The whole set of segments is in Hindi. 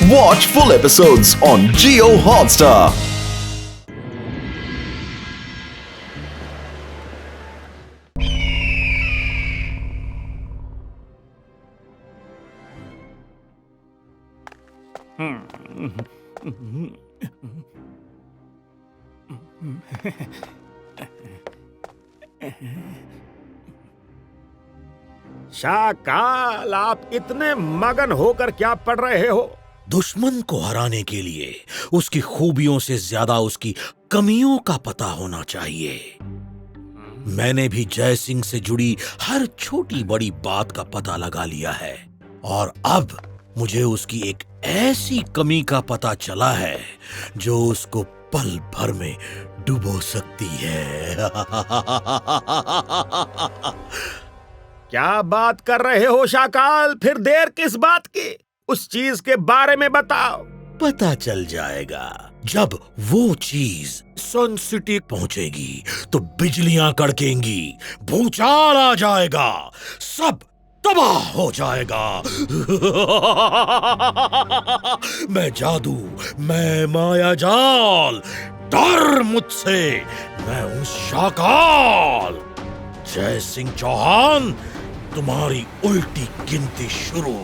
Watch full episodes on Jio Hotstar. Shakaal, आप इतने मगन होकर क्या पढ़ रहे हो? दुश्मन को हराने के लिए उसकी खूबियों से ज्यादा उसकी कमियों का पता होना चाहिए। मैंने भी जय सिंह से जुड़ी हर छोटी बड़ी बात का पता लगा लिया है और अब मुझे उसकी एक ऐसी कमी का पता चला है जो उसको पल भर में डुबो सकती है। क्या बात कर रहे हो शाकाल? फिर देर किस बात की? उस चीज के बारे में बताओ। पता चल जाएगा जब वो चीज सन सिटी पहुंचेगी तो बिजलियां कड़केंगी, भूचाल आ जाएगा, सब तबाह हो जाएगा। मैं जादू, मैं माया जाल, डर मुझसे, मैं हूं शाकाल। जय सिंह चौहान, तुम्हारी उल्टी गिनती शुरू।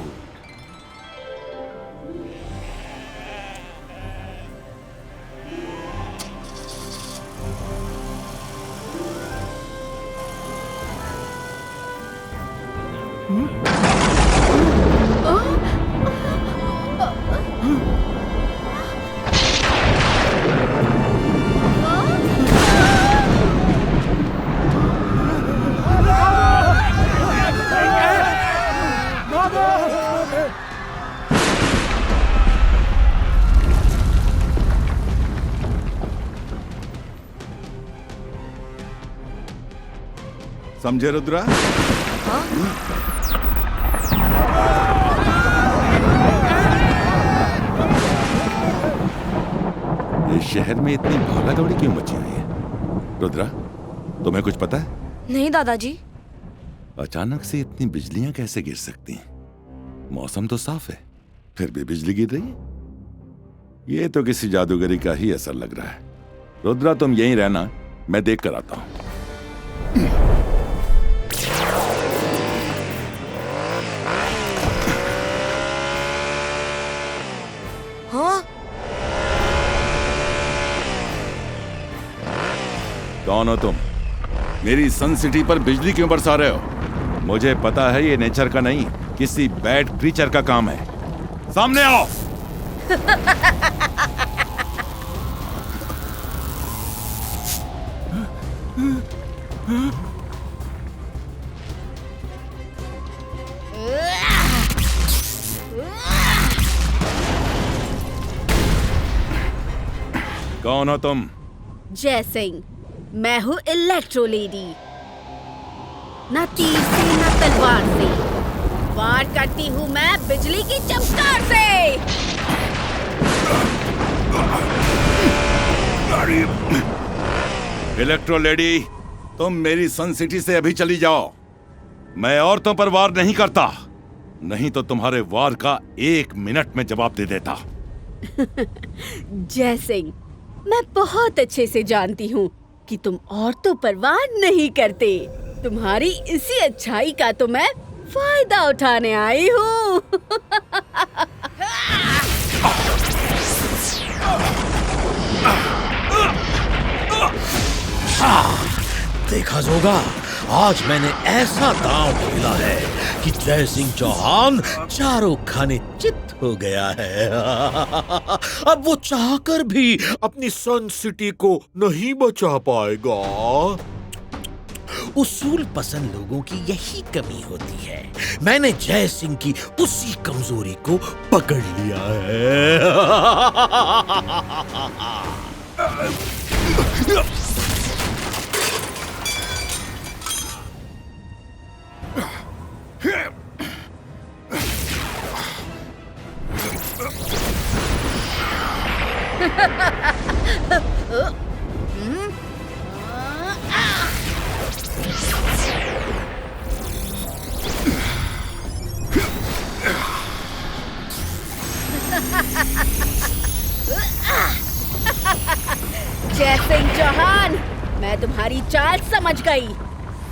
समझे रुद्रा? इस शहर में इतनी भागा दौड़ी क्यों मची हुई है? रुद्रा, तुम्हें कुछ पता है? नहीं दादाजी। अचानक से इतनी बिजलियां कैसे गिर सकती हैं? मौसम तो साफ है, फिर भी बिजली गिर रही है। ये तो किसी जादूगरी का ही असर लग रहा है। रुद्रा, तुम यहीं रहना, मैं देख कर आता हूं। हाँ? कौन हो तुम? मेरी सन सिटी पर बिजली क्यों बरसा रहे हो? मुझे पता है ये नेचर का नहीं, किसी बैड क्रीचर का काम है। सामने आओ। कौन हो तुम? जय सिंह, मैं हूँ इलेक्ट्रो लेडी। न तीर से न तलवार से, वार करती हूँ मैं बिजली की चमकार से। इलेक्ट्रो लेडी, तुम मेरी सन सिटी से अभी चली जाओ। मैं औरतों पर वार नहीं करता, नहीं तो तुम्हारे वार का 1 मिनट में जवाब दे देता। जय सिंह, मैं बहुत अच्छे से जानती हूँ कि तुम औरतों पर वार नहीं करते। तुम्हारी इसी अच्छाई का तो मैं फायदा उठाने आई हूँ। देखा जोगा, आज मैंने ऐसा दांव खेला है कि जय सिंह चौहान चारों खाने चित हो गया है। अब वो चाहकर भी अपनी सन सिटी को नहीं बचा पाएगा। उसूल पसंद लोगों की यही कमी होती है। मैंने जय सिंह की उसी कमजोरी को पकड़ लिया है। जय सिंह चौहान, मैं तुम्हारी चाल समझ गई।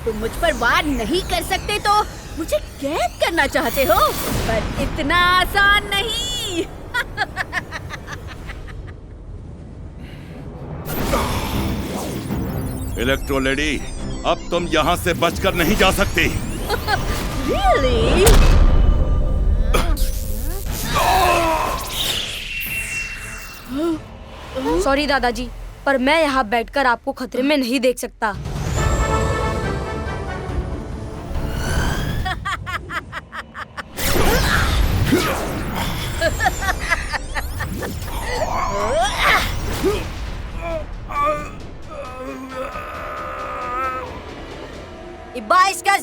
तुम मुझ पर वार नहीं कर सकते तो मुझे कैद करना चाहते हो, पर इतना आसान नहीं। इलेक्ट्रो लेडी, अब तुम यहाँ से बचकर नहीं जा सकती। Really? सॉरी दादाजी, पर मैं यहाँ बैठकर आपको खतरे में नहीं देख सकता।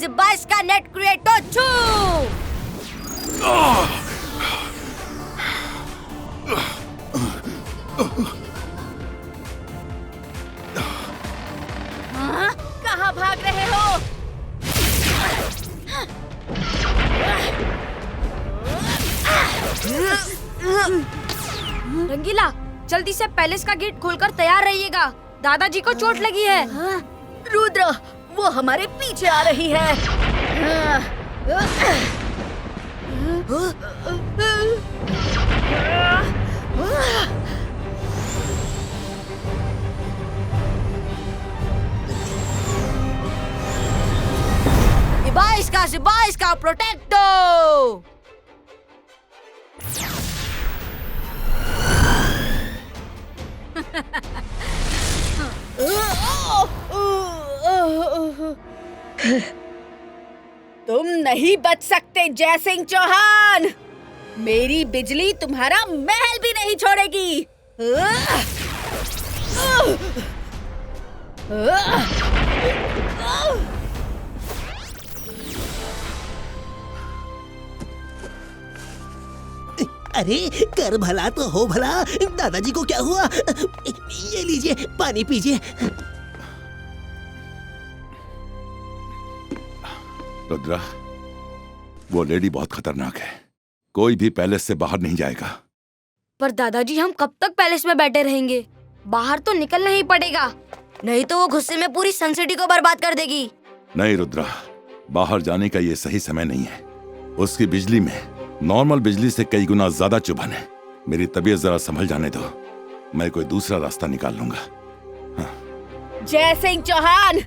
इबाइस का नेट क्रिएटो छू। हाँ? कहाँ भाग रहे हो? रंगीला, जल्दी से पैलेस का गेट खोलकर तैयार रहिएगा। दादाजी को चोट लगी है। हाँ? रुद्र, वो हमारे पीछे आ रही है। इबाइस का प्रोटेक्टो। तुम नहीं बच सकते जय सिंह चौहान। मेरी बिजली तुम्हारा महल भी नहीं छोड़ेगी। अरे कर भला तो हो भला। दादाजी को क्या हुआ? ये लीजिए, पानी पीजिए। रुद्रा, वो लेडी बहुत खतरनाक है। कोई भी पैलेस से बाहर नहीं जाएगा। पर दादाजी, हम कब तक पैलेस में बैठे रहेंगे? बाहर तो निकलना ही पड़ेगा, नहीं तो वो गुस्से में पूरी सनसिटी को बर्बाद कर देगी। नहीं रुद्रा, बाहर जाने का ये सही समय नहीं है। उसकी बिजली में नॉर्मल बिजली से कई गुना ज्यादा चुभन है। मेरी तबीयत जरा संभल जाने दो, मैं कोई दूसरा रास्ता निकाल लूंगा। हाँ। जय सिंह चौहान,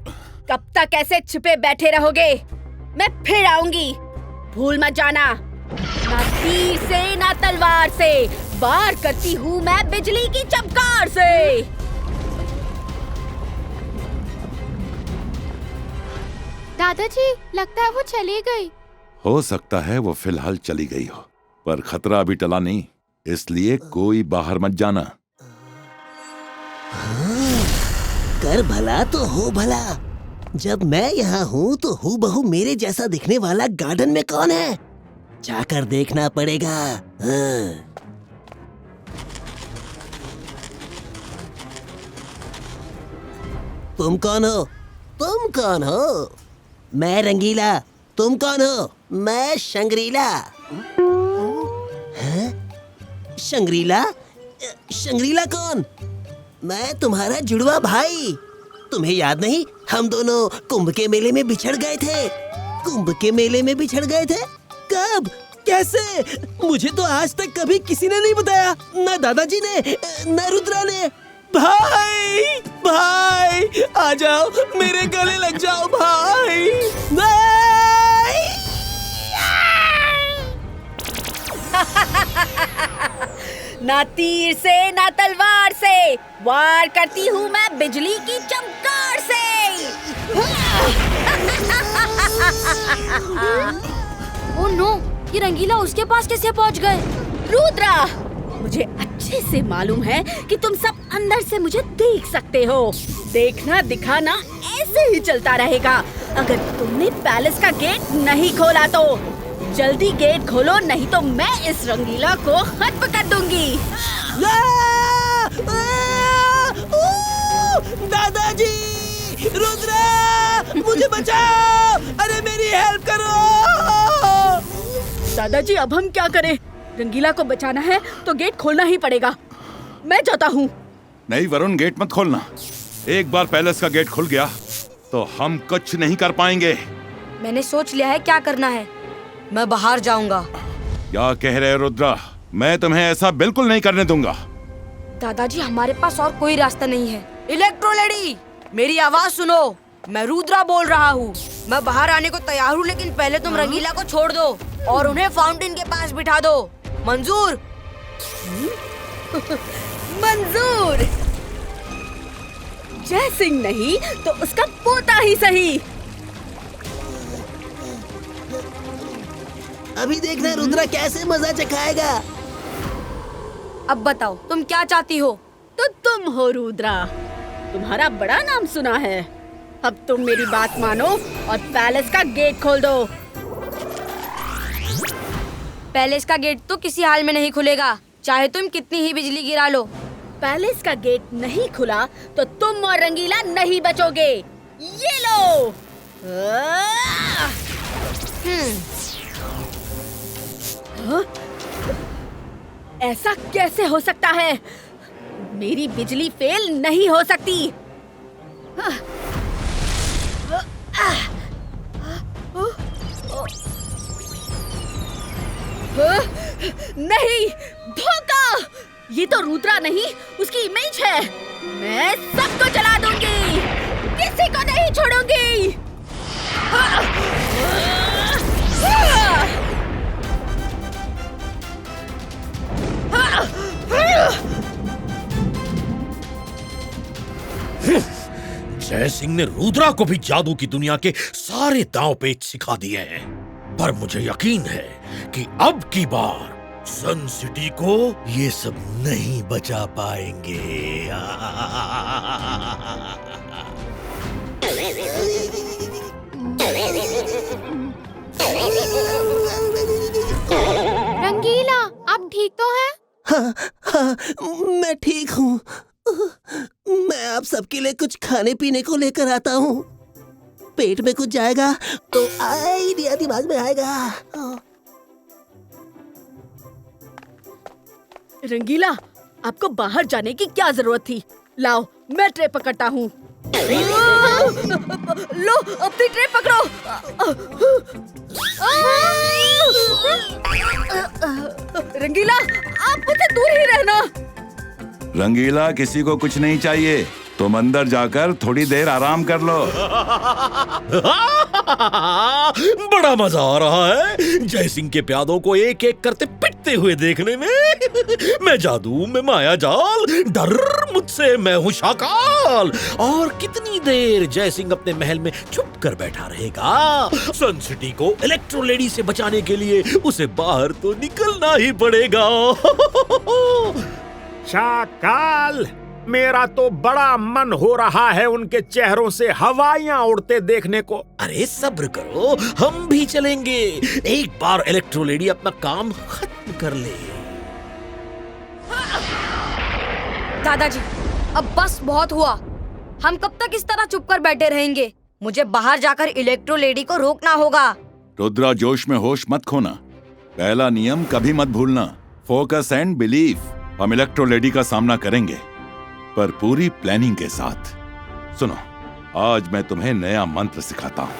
कब तक ऐसे छुपे बैठे रहोगे? मैं फिर आऊंगी, भूल मत जाना। ना तीर से ना तलवार से, वार करती हूँ मैं बिजली की चमकार से। दादाजी, लगता है वो चली गई। हो सकता है वो फिलहाल चली गई हो, पर खतरा अभी टला नहीं, इसलिए कोई बाहर मत जाना। कर भला तो हो भला। जब मैं यहाँ हूँ तो हूबहू मेरे जैसा दिखने वाला गार्डन में कौन है? जाकर देखना पड़ेगा। हाँ। तुम कौन हो? तुम कौन हो? मैं रंगीला। तुम कौन हो? मैं शंग्रीला। हैं? शंग्रीला? शंग्रीला कौन? मैं तुम्हारा जुड़वा भाई। तुम्हें याद नहीं, हम दोनों कुंभ के मेले में बिछड़ गए थे। कुंभ के मेले में बिछड़ गए थे? कब? कैसे? मुझे तो आज तक कभी किसी ने नहीं बताया, न दादाजी ने न रुद्रा ने। भाई, भाई आ जाओ, मेरे गले लग जाओ भाई। भाई! ना तीर से ना तलवार से, वार करती हूँ मैं बिजली की चमकार से। ओह नो, ये रंगीला उसके पास कैसे पहुंच गए? रुद्रा, मुझे अच्छे से मालूम है कि तुम सब अंदर से मुझे देख सकते हो। देखना दिखाना ऐसे ही चलता रहेगा। अगर तुमने पैलेस का गेट नहीं खोला तो जल्दी गेट खोलो, नहीं तो मैं इस रंगीला को खत्म कर दूंगी। दादाजी, रुद्रा, मुझे बचाओ! अरे मेरी हेल्प करो! दादाजी, अब हम क्या करें? रंगीला को बचाना है तो गेट खोलना ही पड़ेगा। मैं जाता हूँ। नहीं वरुण, गेट मत खोलना। एक बार पैलेस का गेट खुल गया तो हम कुछ नहीं कर पाएंगे। मैंने सोच लिया है क्या करना है। मैं बाहर जाऊंगा। क्या कह रहे हो रुद्रा? मैं तुम्हें ऐसा बिल्कुल नहीं करने दूंगा। दादाजी, हमारे पास और कोई रास्ता नहीं है। इलेक्ट्रो लेडी, मेरी आवाज सुनो। मैं रुद्रा बोल रहा हूँ। मैं बाहर आने को तैयार हूँ, लेकिन पहले तुम रंगीला को छोड़ दो और उन्हें फाउंटेन के पास बिठा दो। मंजूर? मंजूर। जय सिंह नहीं तो उसका पोता ही सही। अभी देखना रुद्रा कैसे मजा चखाएगा। अब बताओ तुम क्या चाहती हो? तो तुम हो रुद्रा। तुम्हारा बड़ा नाम सुना है। अब तुम मेरी बात मानो और पैलेस का गेट खोल दो। पैलेस का गेट तो किसी हाल में नहीं खुलेगा, चाहे तुम कितनी ही बिजली गिरा लो। पैलेस का गेट नहीं खुला तो तुम और रंगीला नहीं बचोगे। ये लो। ऐसा कैसे हो सकता है? मेरी बिजली फेल नहीं हो सकती। नहीं, धोखा! ये तो रुद्रा नहीं, उसकी इमेज है। मैं सबको जला दूंगी, किसी को नहीं छोड़ूंगी। जय सिंह ने रुद्रा को भी जादू की दुनिया के सारे दांव पेच सिखा दिए हैं, पर मुझे यकीन है कि अब की बार सन सिटी को ये सब नहीं बचा पाएंगे। रंगीला, आप ठीक तो हैं? हाँ, हाँ, मैं ठीक हूँ। मैं आप सबके लिए कुछ खाने पीने को लेकर आता हूँ। पेट में कुछ जाएगा तो आइडिया दिमाग में आएगा। रंगीला, आपको बाहर जाने की क्या जरूरत थी? लाओ, मैं ट्रे पकड़ता हूँ। लो, अपनी ट्रे पकड़ो। रंगीला, आप मुझसे दूर ही रहना। रंगीला, किसी को कुछ नहीं चाहिए। तुम अंदर जाकर थोड़ी देर आराम कर लो। बड़ा मजा आ रहा है जय सिंह के प्यादों को एक एक करते पिटते हुए देखने में। मैं जादू, मैं माया जाल, डर मुझसे, मैं हूँ शाकाल। और कितनी देर जय सिंह अपने महल में छुप कर बैठा रहेगा? सन सिटी को इलेक्ट्रो लेडी से बचाने के लिए उसे बाहर तो निकलना ही पड़ेगा। शाकाल, मेरा तो बड़ा मन हो रहा है उनके चेहरों से हवाइयां उड़ते देखने को। अरे सब्र करो, हम भी चलेंगे। एक बार इलेक्ट्रो लेडी अपना काम खत्म कर ले। दादाजी, अब बस बहुत हुआ। हम कब तक इस तरह चुप कर बैठे रहेंगे? मुझे बाहर जाकर इलेक्ट्रो लेडी को रोकना होगा। रुद्रा, जोश में होश मत खोना। पहला नियम कभी मत भूलना, फोकस एंड बिलीव। हम इलेक्ट्रो लेडी का सामना करेंगे, पर पूरी प्लानिंग के साथ। सुनो, आज मैं तुम्हें नया मंत्र सिखाता हूं।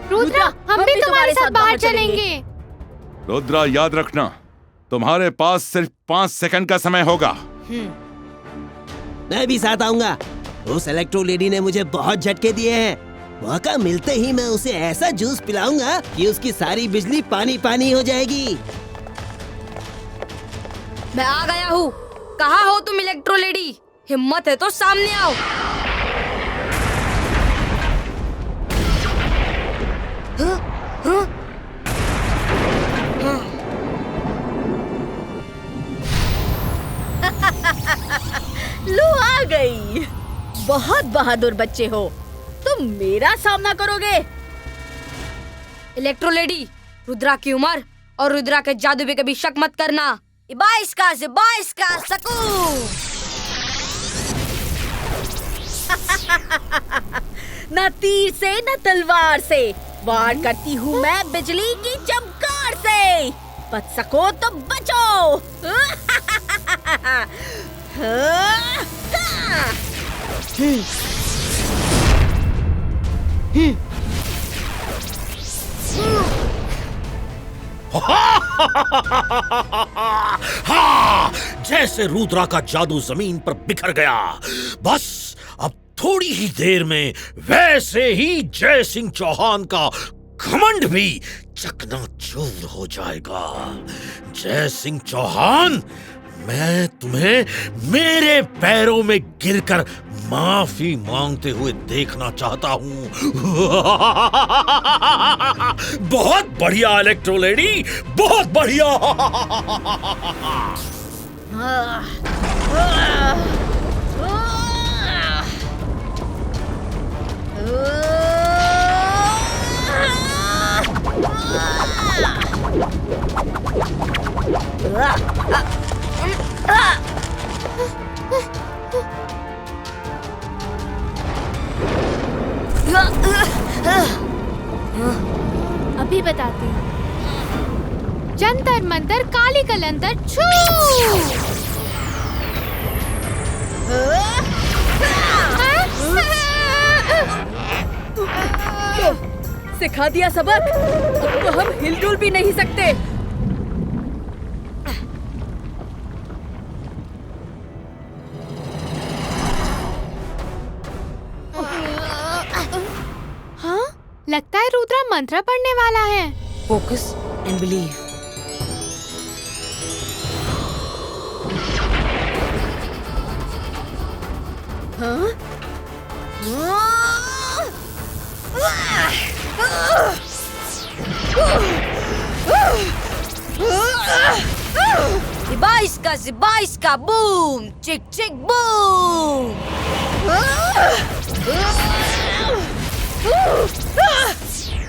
रुद्रा, हम भी तुम्हारे साथ बाहर चलेंगे। रुद्रा, याद रखना, तुम्हारे पास सिर्फ 5 सेकंड का समय होगा। मैं भी साथ आऊंगा। उस इलेक्ट्रो लेडी ने मुझे बहुत झटके दिए हैं। मौका मिलते ही मैं उसे ऐसा जूस पिलाऊंगा कि उसकी सारी बिजली पानी पानी हो जाएगी। मैं आ गया हूँ। कहाँ हो तुम इलेक्ट्रो लेडी? हिम्मत है तो सामने आओ। लो, आ गई। बहुत बहादुर बच्चे हो। तुम मेरा सामना करोगे? इलेक्ट्रो लेडी, रुद्रा की उम्र और रुद्रा के जादू पे कभी शक मत करना। 22 का सकू। न तीर से न तलवार से, वार करती हूँ मैं बिजली की चमकार से। बच सको तो बचो। हाँ, जैसे रुद्रा का जादू जमीन पर बिखर गया, बस अब थोड़ी ही देर में वैसे ही जय सिंह चौहान का घमंड भी चकनाचूर हो जाएगा। जय सिंह चौहान, मैं तुम्हें मेरे पैरों में गिरकर माफी मांगते हुए देखना चाहता हूँ। बहुत बढ़िया इलेक्ट्रो लेडी, बहुत बढ़िया। अभी बताती हूँ। जंतर मंतर काली कलंतर छू। सिखा दिया सबक, अब तो हम हिलडुल भी नहीं सकते। हाँ, लगता है रुद्रा मंत्र पढ़ने वाला है। Focus and believe. हाँ? Zibaisca, बूम, चिक चिक बूम।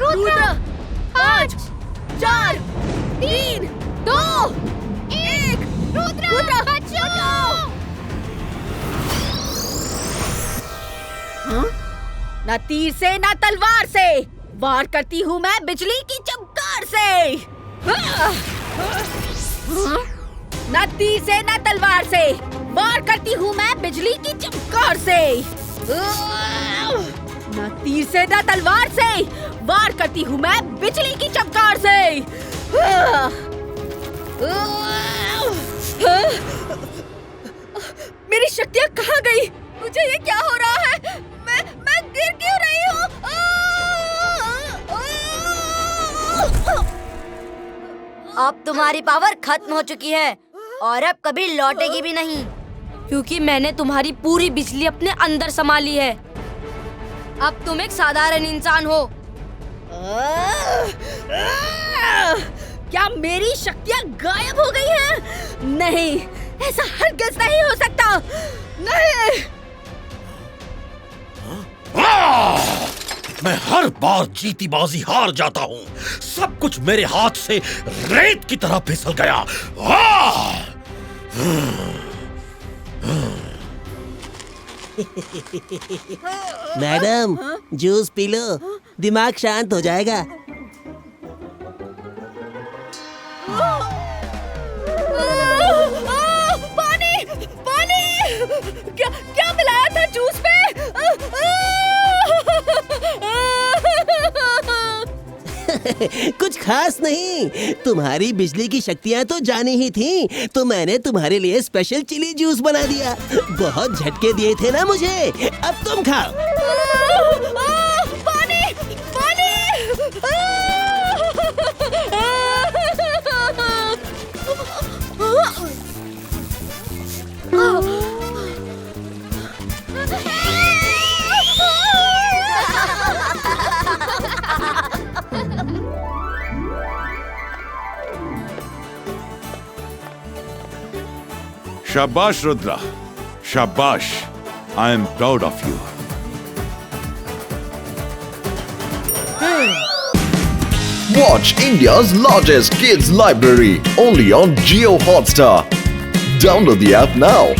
रुद्रा, 5, 4, 3, 2, 1। रुद्रा, बचाओ। हाँ? ना तीर से ना तलवार से, वार करती हूँ मैं बिजली की चमकार से। हाँ? ना तीर से ना तलवार से, वार करती हूँ मैं बिजली की चमकार से। ना तीर से ना तलवार से, वार करती हूँ मैं बिजली की चमकार से। मेरी शक्तियाँ कहाँ गई? मुझे ये क्या हो रहा है? मैं गिर क्यों रही हूँ? अब तुम्हारी पावर खत्म हो चुकी है और अब कभी लौटेगी भी नहीं, क्योंकि मैंने तुम्हारी पूरी बिजली अपने अंदर समा ली है। अब तुम एक साधारण इंसान हो। क्या मेरी शक्तियाँ गायब हो गई हैं? नहीं, ऐसा हरगिज़ नहीं हो सकता। नहीं। मैं हर बार जीती बाजी हार जाता हूँ। सब कुछ मेरे हाथ से रेत की तरह फिसल गया। मैडम, जूस पी लो, दिमाग शांत हो जाएगा। पानी, पानी! क्या मिलाया था जूस में? कुछ खास नहीं, तुम्हारी बिजली की शक्तियाँ तो जानी ही थी, तो मैंने तुम्हारे लिए स्पेशल चिली जूस बना दिया। बहुत झटके दिए थे ना मुझे, अब तुम खाओ। पानी, पानी! शाबाश रुद्रा, शाबाश। I am proud of you. Watch India's largest kids library only on Jio Hotstar. Download the app now.